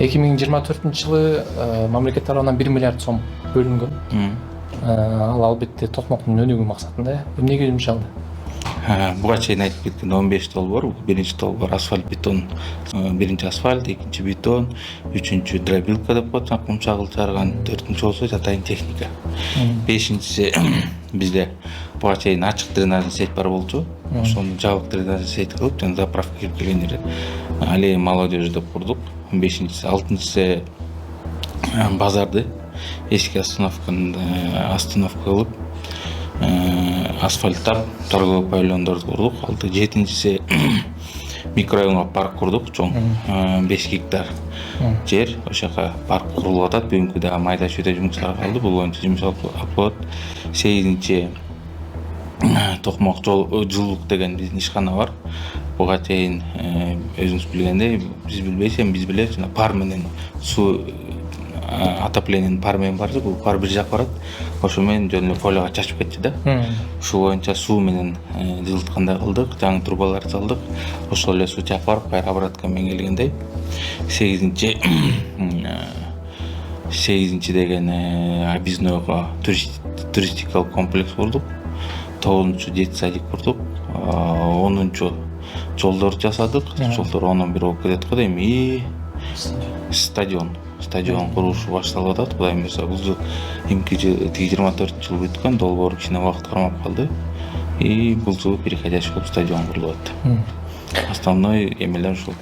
2024 жылы мамлекет тарабынан 1 миллиард сом бөлүнгөн. Ал албетте токмоктун өнүгүү максатында. Эмнеге жумшалды? Буга чейин айтып кеткен 15 долбоор, биринчи долбоор асфальт бетон, биринчи асфальт, экинчи бетон, үчүнчү дробилка деп коет, кумчагыл чарган, төртүнчү болсо жатайын техника. Бешинчиси бизде буга чейин ачык дренажный сеть бар болчу. Ошону жабык дренажный сеть кылып, жана заправка кирип келген жерде аллея молодежи деп курдук. Бешинчиси, алтынчысы базарды эски остановка кылып асфальттап торговый павильондорду курдук. Жетинчиси микрорайонго парк курдук, чоң 5 гектар жер, ошол жака парк курулуп атат. Бүгүнкү дагы майда чүйдө жумуштар калды, бул боюнча жумуш алып атат. 8-нчи Токмок жылуулук деген биздин ишкана бар. Буга чейин өзүңүз билгендей, биз билбейбиз, биз билебиз, жана пар менен суу отоплениенин пар менен барчу, бул пар бир жак барат. Ошо менен жөн эле полиго чачып кетчү да. Ушул боюнча суу менен жылыткандай кылдык, жаңы трубалар салдык. Ошол эле суу чакып барып, кайра обратка менен келгендей. 8-нчи деген объезднойго туристикалык комплекс курдук. 9-нчу детсадик курдук. 10-нчу жолдор жасадык. Жолдор 10-11 болуп кетет го дейм. И стадион курулушу башталып атат. Кудай буюрса, бул жыл 24 жыл бүткөн, долбоор кичине убакыт кармап калды. И бул жыл переходящий кылып стадион курулуп атат. Основной эмелер ушул.